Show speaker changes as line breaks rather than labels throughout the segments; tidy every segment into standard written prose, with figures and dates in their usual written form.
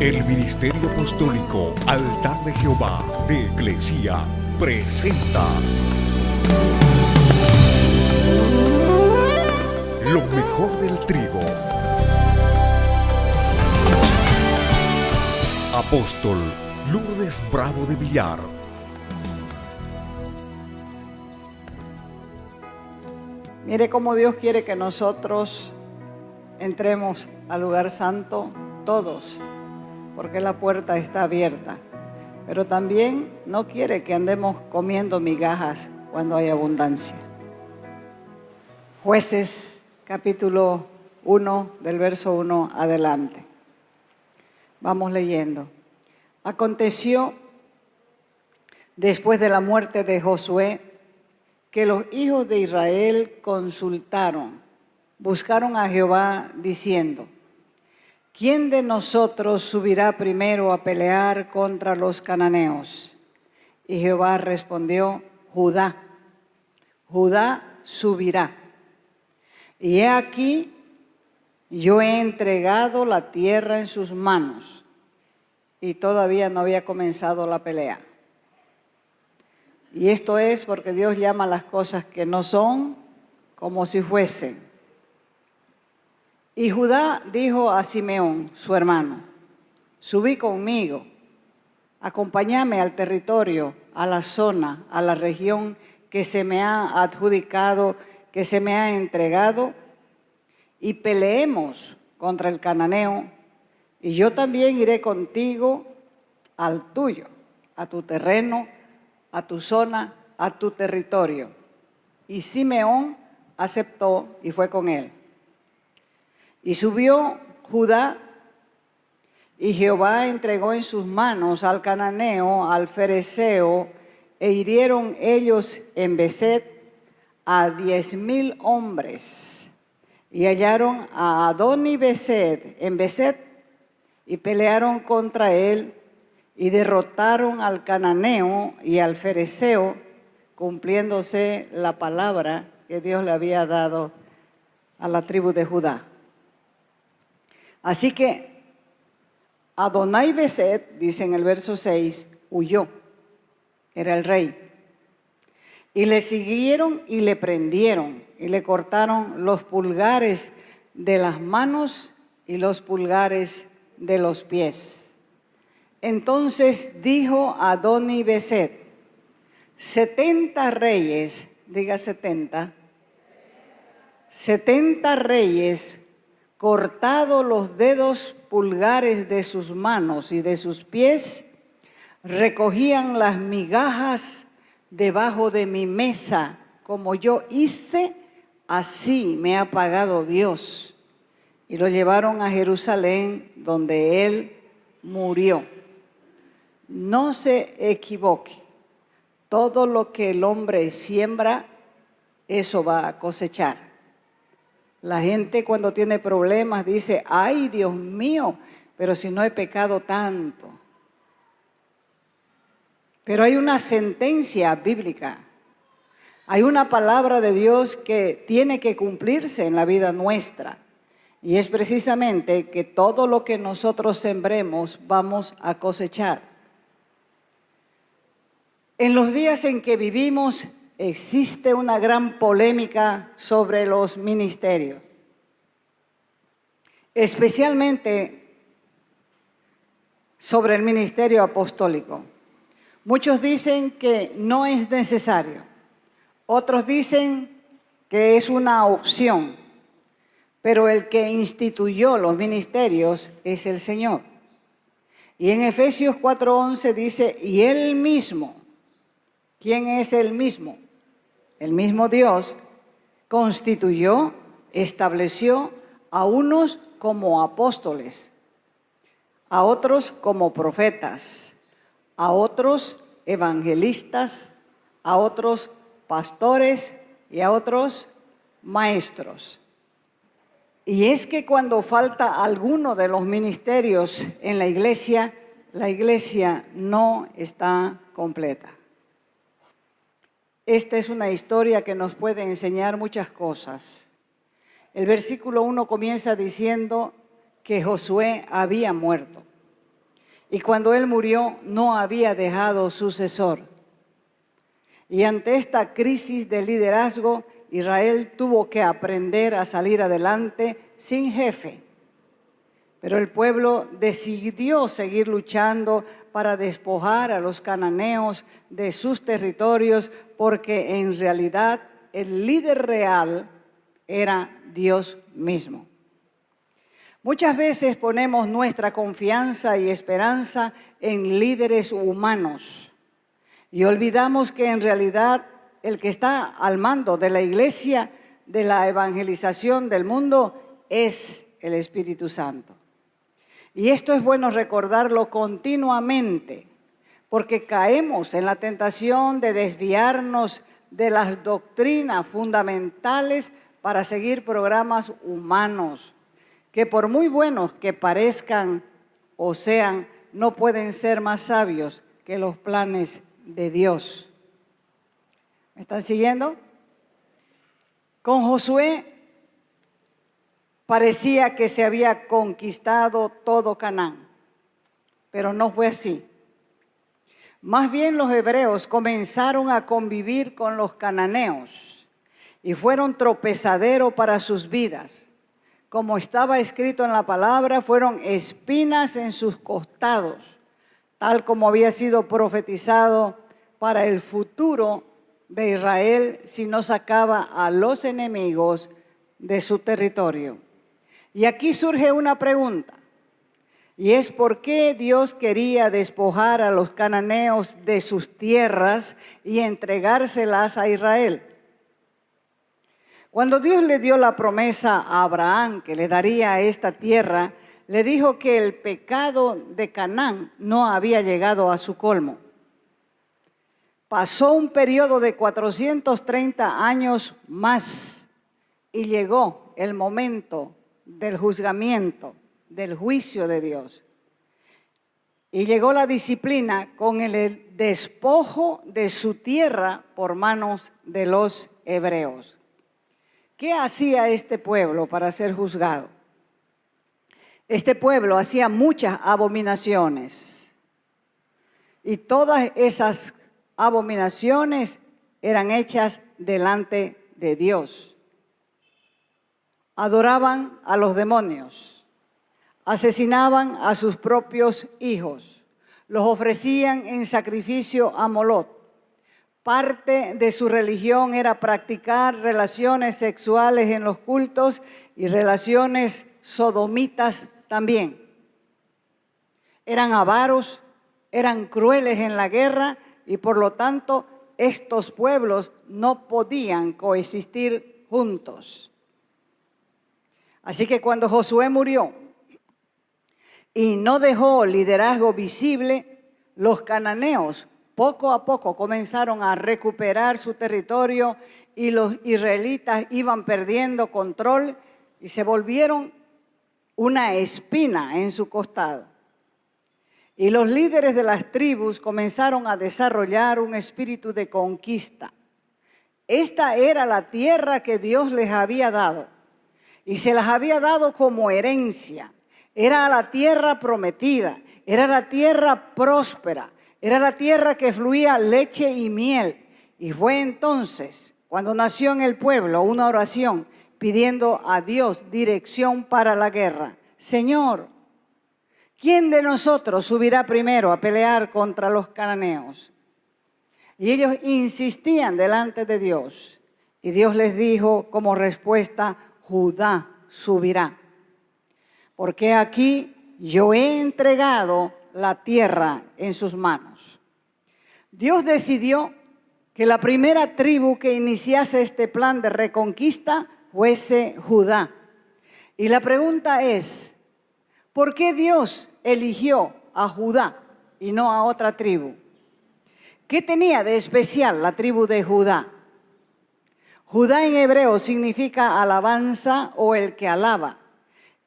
El Ministerio Apostólico Altar de Jehová de Eclesia presenta lo mejor del trigo. Apóstol Lourdes Bravo de Villar.
Mire cómo Dios quiere que nosotros entremos al lugar santo todos, porque la puerta está abierta. Pero también no quiere que andemos comiendo migajas cuando hay abundancia. Jueces, capítulo 1, del verso 1 adelante. Vamos leyendo. Aconteció, después de la muerte de Josué, que los hijos de Israel consultaron, buscaron a Jehová diciendo: ¿quién de nosotros subirá primero a pelear contra los cananeos? Y Jehová respondió: Judá. Judá subirá. Y he aquí, yo he entregado la tierra en sus manos. Y todavía no había comenzado la pelea. Y esto es porque Dios llama las cosas que no son como si fuesen. Y Judá dijo a Simeón, su hermano: subí conmigo, acompáñame al territorio, a la zona, a la región que se me ha adjudicado, que se me ha entregado, y peleemos contra el cananeo, y yo también iré contigo al tuyo, a tu terreno, a tu zona, a tu territorio. Y Simeón aceptó y fue con él. Y subió Judá, y Jehová entregó en sus manos al cananeo, al fereceo, e hirieron ellos en Beset a 10,000 hombres. Y hallaron a Adoni-Beset en Beset, y pelearon contra él, y derrotaron al cananeo y al fereceo, cumpliéndose la palabra que Dios le había dado a la tribu de Judá. Así que Adoni-Beset, dice en el verso 6, huyó, era el rey. Y le siguieron y le prendieron y le cortaron los pulgares de las manos y los pulgares de los pies. Entonces dijo Adoni-Beset: 70 reyes, diga 70 reyes, cortados los dedos pulgares de sus manos y de sus pies, recogían las migajas debajo de mi mesa, como yo hice, así me ha pagado Dios. Y lo llevaron a Jerusalén, donde él murió. No se equivoque, todo lo que el hombre siembra, eso va a cosechar. La gente cuando tiene problemas dice: ay, Dios mío, pero si no he pecado tanto. Pero hay una sentencia bíblica, hay una palabra de Dios que tiene que cumplirse en la vida nuestra. Y es precisamente que todo lo que nosotros sembremos vamos a cosechar. En los días en que vivimos existe una gran polémica sobre los ministerios, especialmente sobre el ministerio apostólico. Muchos dicen que no es necesario, otros dicen que es una opción, pero el que instituyó los ministerios es el Señor. Y en Efesios 4:11 dice: y Él mismo. ¿Quién es el mismo? El mismo Dios constituyó, estableció a unos como apóstoles, a otros como profetas, a otros evangelistas, a otros pastores y a otros maestros. Y es que cuando falta alguno de los ministerios en la iglesia no está completa. Esta es una historia que nos puede enseñar muchas cosas. El versículo 1 comienza diciendo que Josué había muerto. y cuando él murió no había dejado sucesor. Y ante esta crisis de liderazgo, Israel tuvo que aprender a salir adelante sin jefe. Pero el pueblo decidió seguir luchando para despojar a los cananeos de sus territorios, porque en realidad el líder real era Dios mismo. Muchas veces ponemos nuestra confianza y esperanza en líderes humanos y olvidamos que en realidad el que está al mando de la iglesia, de la evangelización del mundo, es el Espíritu Santo. Y esto es bueno recordarlo continuamente, porque caemos en la tentación de desviarnos de las doctrinas fundamentales para seguir programas humanos, que por muy buenos que parezcan o sean, no pueden ser más sabios que los planes de Dios. ¿Me están siguiendo? Con Josué parecía que se había conquistado todo Canaán, pero no fue así. Más bien los hebreos comenzaron a convivir con los cananeos y fueron tropezadero para sus vidas. Como estaba escrito en la palabra, fueron espinas en sus costados, tal como había sido profetizado para el futuro de Israel si no sacaba a los enemigos de su territorio. Y aquí surge una pregunta, y es ¿por qué Dios quería despojar a los cananeos de sus tierras y entregárselas a Israel? Cuando Dios le dio la promesa a Abraham que le daría esta tierra, le dijo que el pecado de Canaán no había llegado a su colmo. Pasó un periodo de 430 años más y llegó el momento del juzgamiento, del juicio de Dios. Y llegó la disciplina con el despojo de su tierra por manos de los hebreos. ¿Qué hacía este pueblo para ser juzgado? Este pueblo hacía muchas abominaciones y todas esas abominaciones eran hechas delante de Dios. Adoraban a los demonios, asesinaban a sus propios hijos, los ofrecían en sacrificio a Moloc. Parte de su religión era practicar relaciones sexuales en los cultos y relaciones sodomitas también. Eran avaros, eran crueles en la guerra y por lo tanto estos pueblos no podían coexistir juntos. Así que cuando Josué murió y no dejó liderazgo visible, los cananeos poco a poco comenzaron a recuperar su territorio y los israelitas iban perdiendo control y se volvieron una espina en su costado. Y los líderes de las tribus comenzaron a desarrollar un espíritu de conquista. Esta era la tierra que Dios les había dado y se las había dado como herencia. Era la tierra prometida, era la tierra próspera, era la tierra que fluía leche y miel. Y fue entonces cuando nació en el pueblo una oración pidiendo a Dios dirección para la guerra. Señor, ¿quién de nosotros subirá primero a pelear contra los cananeos? Y ellos insistían delante de Dios. Y Dios les dijo como respuesta, Judá subirá. Porque aquí yo he entregado la tierra en sus manos. Dios decidió que la primera tribu que iniciase este plan de reconquista fuese Judá. Y la pregunta es, ¿por qué Dios eligió a Judá y no a otra tribu? ¿Qué tenía de especial la tribu de Judá? Judá en hebreo significa alabanza o el que alaba.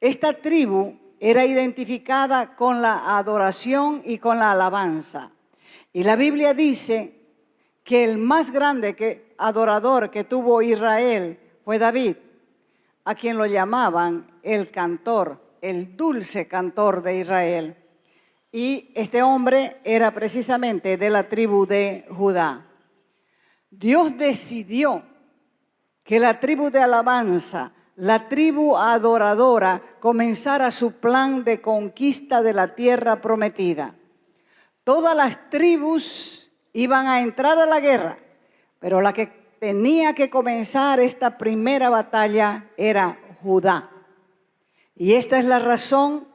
Esta tribu era identificada con la adoración y con la alabanza. Y la Biblia dice que el más grande adorador que tuvo Israel fue David, a quien lo llamaban el cantor, el dulce cantor de Israel. Y este hombre era precisamente de la tribu de Judá. Dios decidió que la tribu de alabanza, la tribu adoradora, comenzara su plan de conquista de la tierra prometida. Todas las tribus iban a entrar a la guerra, pero la que tenía que comenzar esta primera batalla era Judá. Y esta es la razón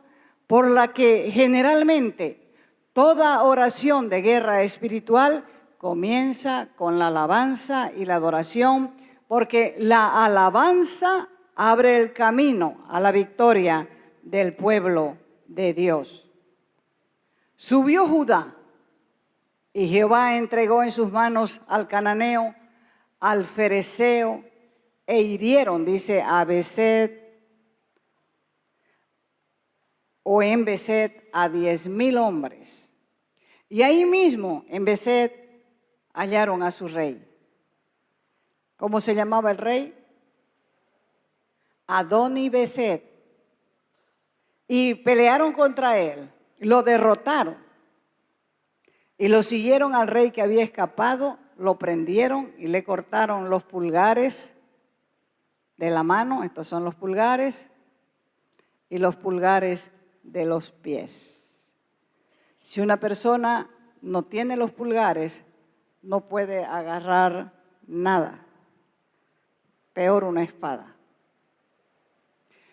por la que generalmente toda oración de guerra espiritual comienza con la alabanza y la adoración, porque la alabanza abre el camino a la victoria del pueblo de Dios. Subió Judá y Jehová entregó en sus manos al cananeo, al fereceo, e hirieron, dice, a Beset o en Beset a 10,000 hombres. Y ahí mismo en Beset hallaron a su rey. ¿Cómo se llamaba el rey? Adoni-Beset. Y pelearon contra él, lo derrotaron y lo siguieron al rey que había escapado, lo prendieron y le cortaron los pulgares de la mano, estos son los pulgares, y los pulgares de los pies. Si una persona no tiene los pulgares, no puede agarrar nada, peor una espada.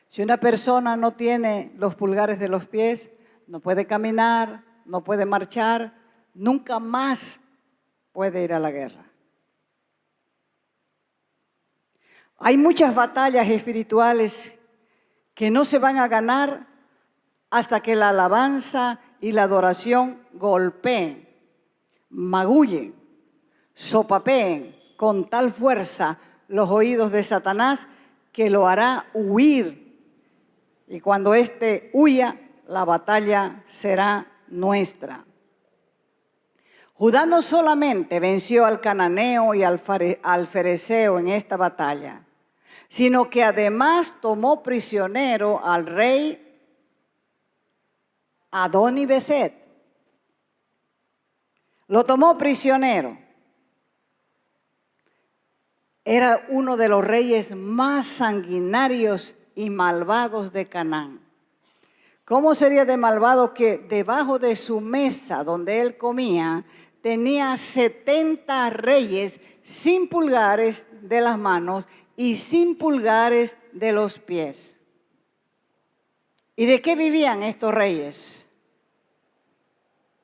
Si una persona no tiene los pulgares de los pies, no puede caminar, no puede marchar, nunca más puede ir a la guerra. Hay muchas batallas espirituales que no se van a ganar hasta que la alabanza y la adoración golpeen, magullen, sopapeen con tal fuerza los oídos de Satanás que lo hará huir. Y cuando éste huya, la batalla será nuestra. Judá no solamente venció al cananeo y al fereceo en esta batalla, sino que además tomó prisionero al rey Adoni-Beset. Lo tomó prisionero. Era uno de los reyes más sanguinarios y malvados de Canaán. ¿Cómo sería de malvado que debajo de su mesa donde él comía tenía 70 reyes sin pulgares de las manos y sin pulgares de los pies? ¿Y de qué vivían estos reyes?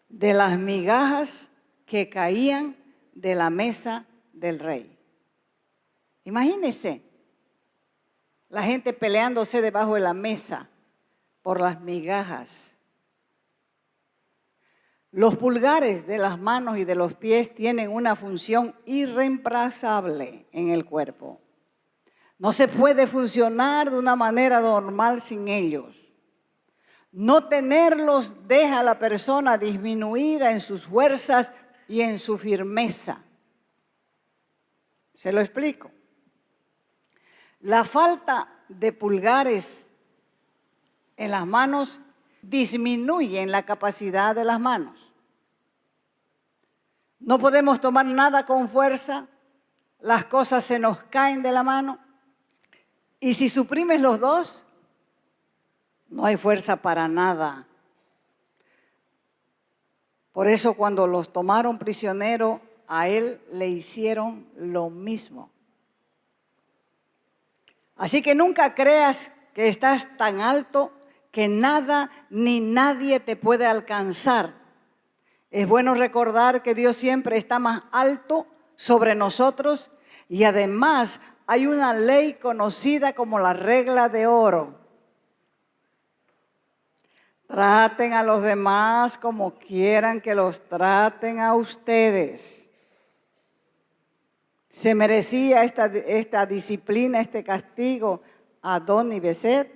De las migajas que caían de la mesa del rey. Imagínense, la gente peleándose debajo de la mesa por las migajas. Los pulgares de las manos y de los pies tienen una función irreemplazable en el cuerpo. No se puede funcionar de una manera normal sin ellos. No tenerlos deja a la persona disminuida en sus fuerzas y en su firmeza. Se lo explico. La falta de pulgares en las manos disminuye la capacidad de las manos. No podemos tomar nada con fuerza, las cosas se nos caen de la mano. Y si suprimes los dos, no hay fuerza para nada. Por eso cuando los tomaron prisionero, a él le hicieron lo mismo. Así que nunca creas que estás tan alto que nada ni nadie te puede alcanzar. Es bueno recordar que Dios siempre está más alto sobre nosotros y además hay una ley conocida como la regla de oro. Traten a los demás como quieran que los traten a ustedes. ¿Se merecía esta disciplina, este castigo a Adoni-Beset?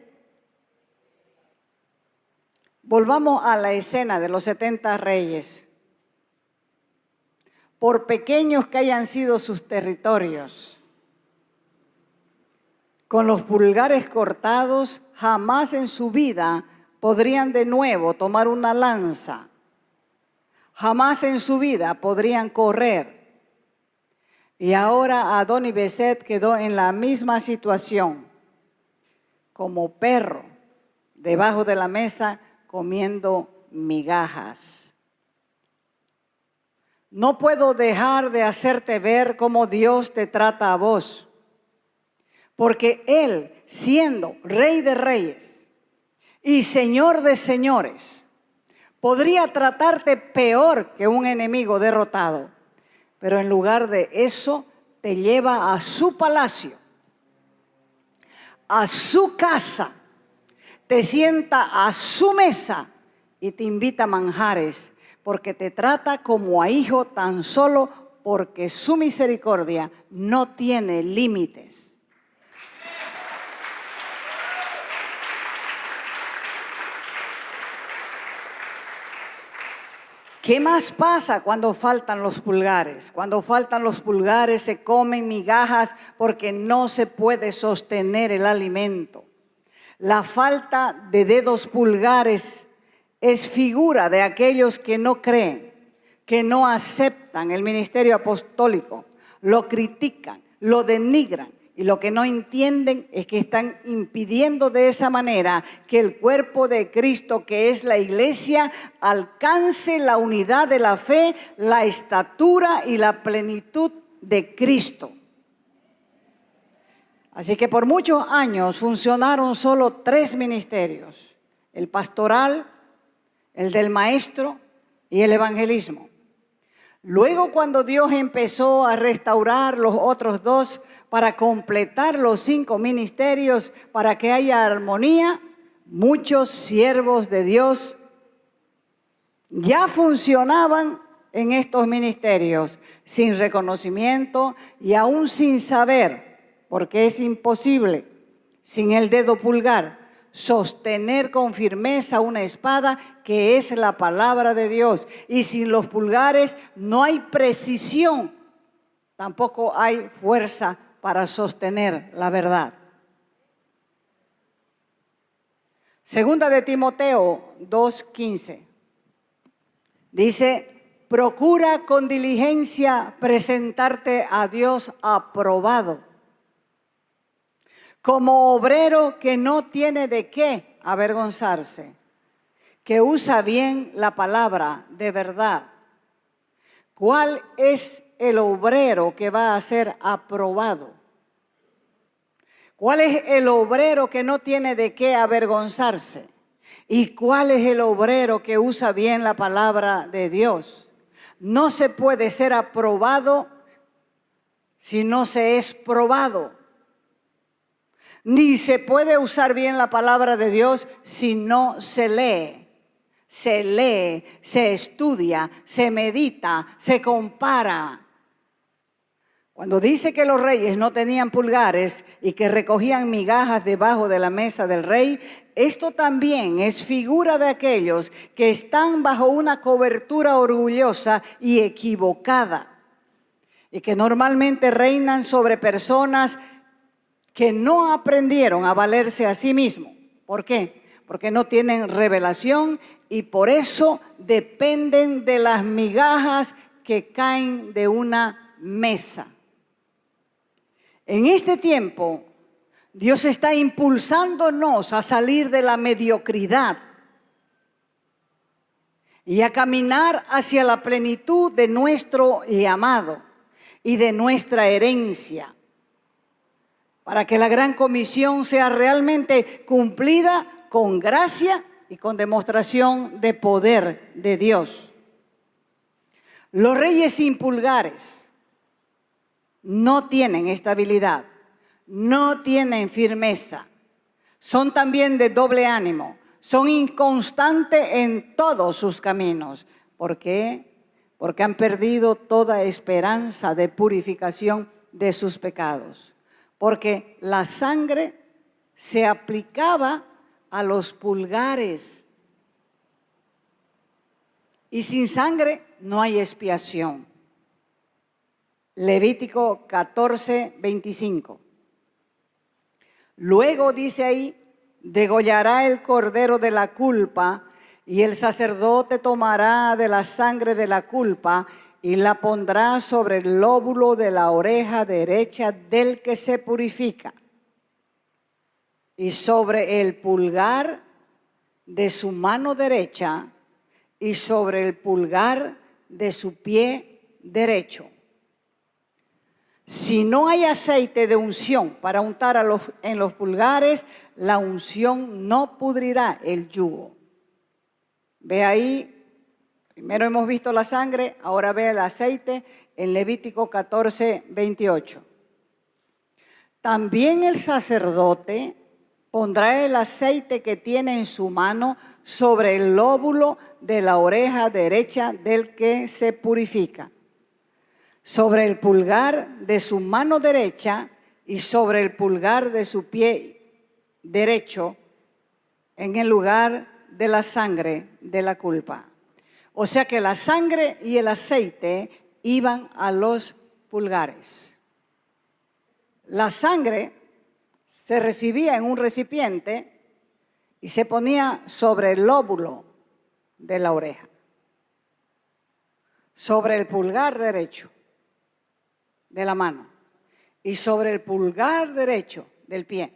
Volvamos a la escena de los 70 reyes. Por pequeños que hayan sido sus territorios, con los pulgares cortados, jamás en su vida podrían de nuevo tomar una lanza. Jamás en su vida podrían correr. Y ahora Adoni-Bezek quedó en la misma situación, como perro debajo de la mesa comiendo migajas. No puedo dejar de hacerte ver cómo Dios te trata a vos, porque Él, siendo Rey de Reyes y Señor de Señores, podría tratarte peor que un enemigo derrotado, pero en lugar de eso te lleva a su palacio, a su casa, te sienta a su mesa y te invita a manjares, porque te trata como a hijo tan solo porque su misericordia no tiene límites. ¿Qué más pasa cuando faltan los pulgares? Cuando faltan los pulgares se comen migajas porque no se puede sostener el alimento. La falta de dedos pulgares es figura de aquellos que no creen, que no aceptan el ministerio apostólico, lo critican, lo denigran. Y lo que no entienden es que están impidiendo de esa manera que el cuerpo de Cristo, que es la iglesia, alcance la unidad de la fe, la estatura y la plenitud de Cristo. Así que por muchos años funcionaron solo 3 ministerios: el pastoral, el del maestro y el evangelismo. Luego, cuando Dios empezó a restaurar los otros 2 para completar los 5 ministerios, para que haya armonía, muchos siervos de Dios ya funcionaban en estos ministerios sin reconocimiento y aún sin saber, porque es imposible sin el dedo pulgar sostener con firmeza una espada que es la palabra de Dios. Y sin los pulgares no hay precisión, tampoco hay fuerza para sostener la verdad. Segunda de Timoteo 2:15 dice: procura con diligencia presentarte a Dios aprobado, como obrero que no tiene de qué avergonzarse, que usa bien la palabra de verdad. ¿Cuál es el obrero que va a ser aprobado? ¿Cuál es el obrero que no tiene de qué avergonzarse? ¿Y cuál es el obrero que usa bien la palabra de Dios? No se puede ser aprobado si no se es probado. Ni se puede usar bien la palabra de Dios si no se lee. Se lee, se estudia, se medita, se compara. Cuando dice que los reyes no tenían pulgares y que recogían migajas debajo de la mesa del rey, esto también es figura de aquellos que están bajo una cobertura orgullosa y equivocada, y que normalmente reinan sobre personas que no aprendieron a valerse a sí mismos. ¿Por qué? Porque no tienen revelación y por eso dependen de las migajas que caen de una mesa. En este tiempo, Dios está impulsándonos a salir de la mediocridad y a caminar hacia la plenitud de nuestro llamado y de nuestra herencia, para que la gran comisión sea realmente cumplida con gracia y con demostración de poder de Dios. Los reyes sin pulgares no tienen estabilidad, no tienen firmeza, son también de doble ánimo, son inconstantes en todos sus caminos. ¿Por qué? Porque han perdido toda esperanza de purificación de sus pecados. Porque la sangre se aplicaba a los pulgares. Y sin sangre no hay expiación. Levítico 14:25. Luego dice ahí degollará el cordero de la culpa, y el sacerdote tomará de la sangre de la culpa y la pondrá sobre el lóbulo de la oreja derecha del que se purifica, y sobre el pulgar de su mano derecha, y sobre el pulgar de su pie derecho. Si no hay aceite de unción para untar en los pulgares, la unción no pudrirá el yugo. Ve ahí, primero hemos visto la sangre, ahora ve el aceite en Levítico 14, 28. También el sacerdote pondrá el aceite que tiene en su mano sobre el lóbulo de la oreja derecha del que se purifica, sobre el pulgar de su mano derecha y sobre el pulgar de su pie derecho, en el lugar de la sangre de la culpa. O sea que la sangre y el aceite iban a los pulgares. La sangre se recibía en un recipiente y se ponía sobre el lóbulo de la oreja, sobre el pulgar derecho de la mano y sobre el pulgar derecho del pie.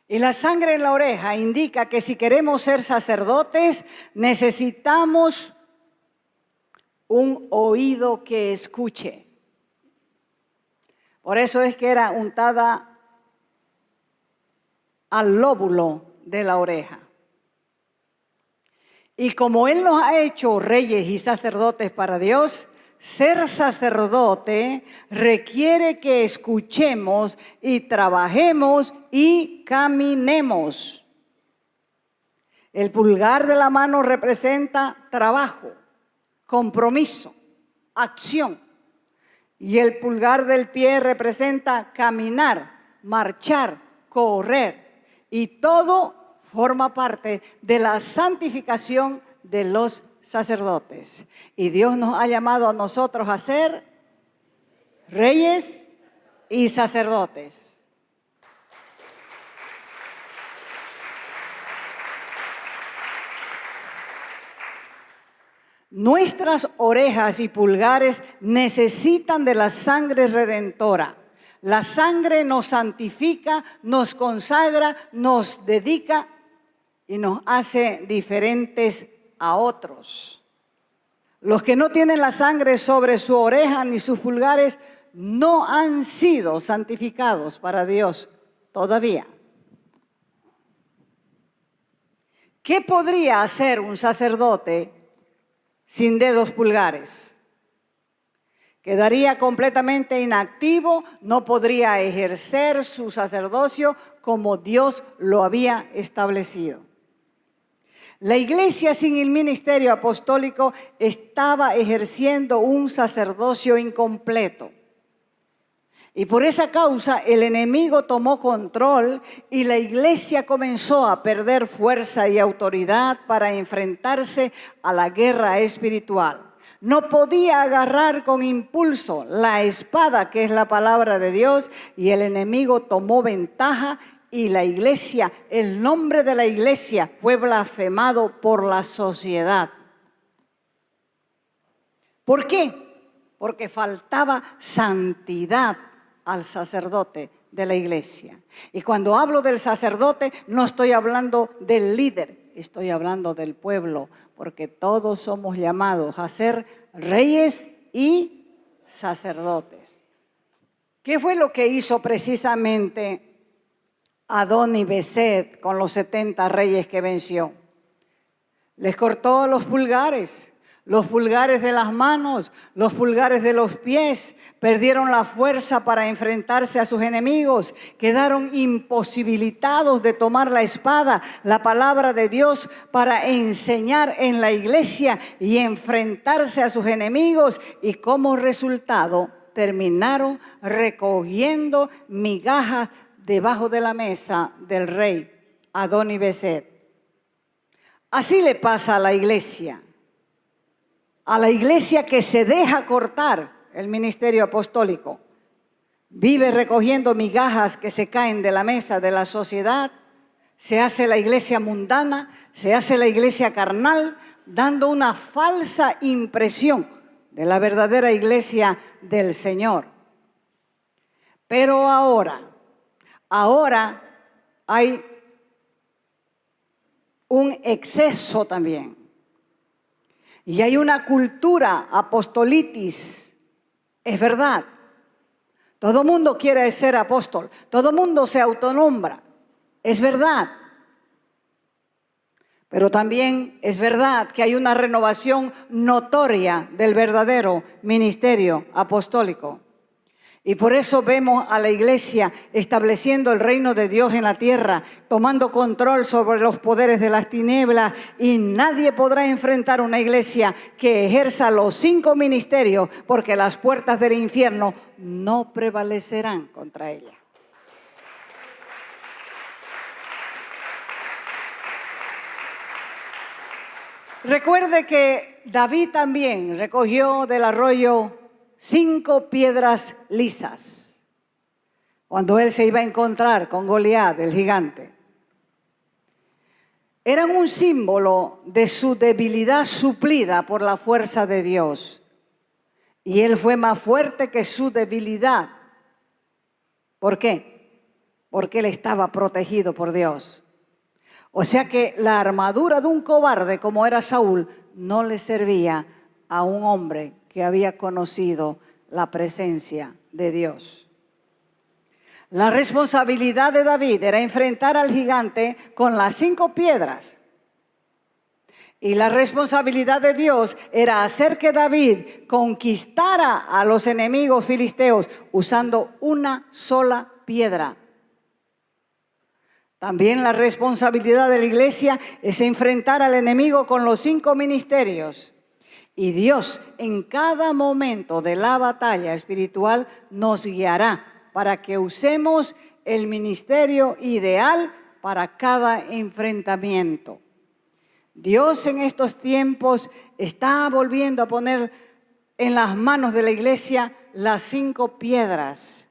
Y la sangre en la oreja indica que si queremos ser sacerdotes, necesitamos un oído que escuche. Por eso es que era untada al lóbulo de la oreja. Y como Él nos ha hecho reyes y sacerdotes para Dios, ser sacerdote requiere que escuchemos y trabajemos y caminemos. El pulgar de la mano representa trabajo, compromiso, acción. Y el pulgar del pie representa caminar, marchar, correr. Y todo forma parte de la santificación de los sacerdotes. Y Dios nos ha llamado a nosotros a ser reyes y sacerdotes. Nuestras orejas y pulgares necesitan de la sangre redentora. La sangre nos santifica, nos consagra, nos dedica y nos hace diferentes a otros. Los que no tienen la sangre sobre su oreja ni sus pulgares no han sido santificados para Dios todavía. ¿Qué podría hacer un sacerdote sin dedos pulgares? Quedaría completamente inactivo, no podría ejercer su sacerdocio como Dios lo había establecido. La iglesia sin el ministerio apostólico estaba ejerciendo un sacerdocio incompleto. Y por esa causa el enemigo tomó control y la iglesia comenzó a perder fuerza y autoridad para enfrentarse a la guerra espiritual. No podía agarrar con impulso la espada, que es la palabra de Dios, y el enemigo tomó ventaja y la iglesia, el nombre de la iglesia fue blasfemado por la sociedad. ¿Por qué? Porque faltaba santidad al sacerdote de la iglesia. Y cuando hablo del sacerdote, no estoy hablando del líder, estoy hablando del pueblo, porque todos somos llamados a ser reyes y sacerdotes. ¿Qué fue lo que hizo precisamente Adoni-Bezek con los 70 reyes que venció? Les cortó los pulgares de las manos, los pulgares de los pies. Perdieron la fuerza para enfrentarse a sus enemigos. Quedaron imposibilitados de tomar la espada, la palabra de Dios, para enseñar en la iglesia y enfrentarse a sus enemigos. Y como resultado terminaron recogiendo migajas debajo de la mesa del rey Adoni-Bezek. Así le pasa a la iglesia que se deja cortar el ministerio apostólico. Vive recogiendo migajas que se caen de la mesa de la sociedad Se hace la iglesia mundana, se hace la iglesia carnal, dando una falsa impresión de la verdadera iglesia del Señor. Pero ahora hay un exceso también. Y hay una cultura apostolitis. Es verdad. Todo mundo quiere ser apóstol. Todo mundo se autonombra. Es verdad. Pero también es verdad que hay una renovación notoria del verdadero ministerio apostólico. Y por eso vemos a la iglesia estableciendo el reino de Dios en la tierra, tomando control sobre los poderes de las tinieblas, y nadie podrá enfrentar una iglesia que ejerza los 5 ministerios, porque las puertas del infierno no prevalecerán contra ella. Recuerde que David también recogió del arroyo 5 piedras lisas cuando él se iba a encontrar con Goliat, el gigante. Eran un símbolo de su debilidad suplida por la fuerza de Dios. Y él fue más fuerte que su debilidad. ¿Por qué? Porque él estaba protegido por Dios. O sea que la armadura de un cobarde como era Saúl no le servía a un hombre que había conocido la presencia de Dios. La responsabilidad de David era enfrentar al gigante con las 5 piedras. Y la responsabilidad de Dios era hacer que David conquistara a los enemigos filisteos usando una sola piedra. También la responsabilidad de la iglesia es enfrentar al enemigo con los 5 ministerios. Y Dios en cada momento de la batalla espiritual nos guiará para que usemos el ministerio ideal para cada enfrentamiento. Dios en estos tiempos está volviendo a poner en las manos de la iglesia las 5 piedras,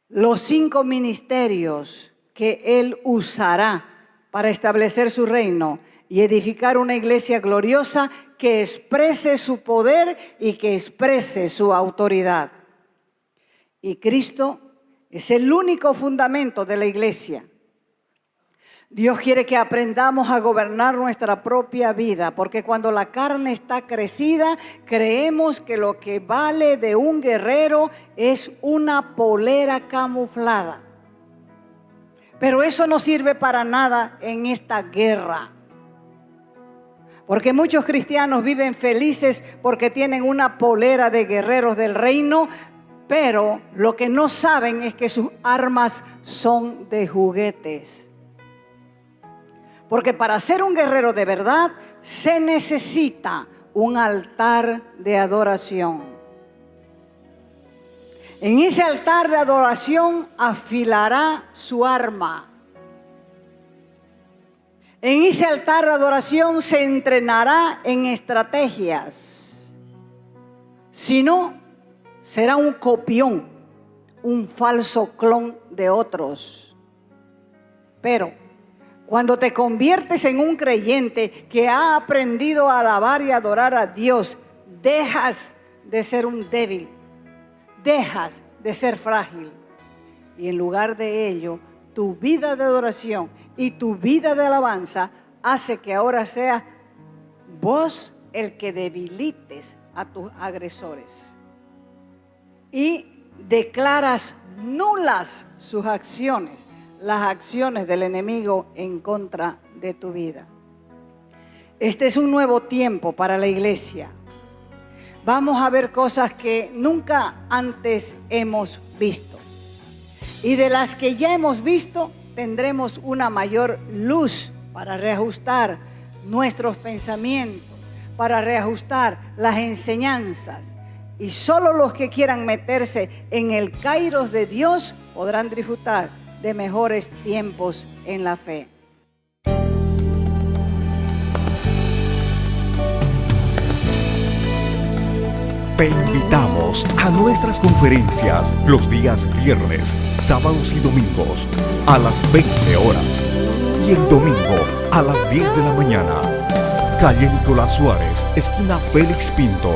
los 5 ministerios que Él usará para establecer su reino y edificar una iglesia gloriosa que exprese su poder y que exprese su autoridad. Y Cristo es el único fundamento de la iglesia. Dios quiere que aprendamos a gobernar nuestra propia vida, porque cuando la carne está crecida, creemos que lo que vale de un guerrero es una polera camuflada. Pero eso no sirve para nada en esta guerra. Porque muchos cristianos viven felices porque tienen una polera de guerreros del reino, pero lo que no saben es que sus armas son de juguetes. Porque para ser un guerrero de verdad se necesita un altar de adoración. En ese altar de adoración afilará su arma. En ese altar de adoración se entrenará en estrategias. Si no, será un copión, un falso clon de otros. Pero cuando te conviertes en un creyente que ha aprendido a alabar y adorar a Dios, dejas de ser un débil, dejas de ser frágil. Y en lugar de ello, tu vida de adoración y tu vida de alabanza hace que ahora sea vos el que debilites a tus agresores. Y declaras nulas sus acciones, las acciones del enemigo en contra de tu vida. Este es un nuevo tiempo para la iglesia. Vamos a ver cosas que nunca antes hemos visto. Y de las que ya hemos visto, tendremos una mayor luz para reajustar nuestros pensamientos, para reajustar las enseñanzas. Y solo los que quieran meterse en el kairos de Dios podrán disfrutar de mejores tiempos en la fe.
Te invitamos a nuestras conferencias los días viernes, sábados y domingos a las 20 horas y el domingo a las 10 de la mañana. Calle Nicolás Suárez, esquina Félix Pinto.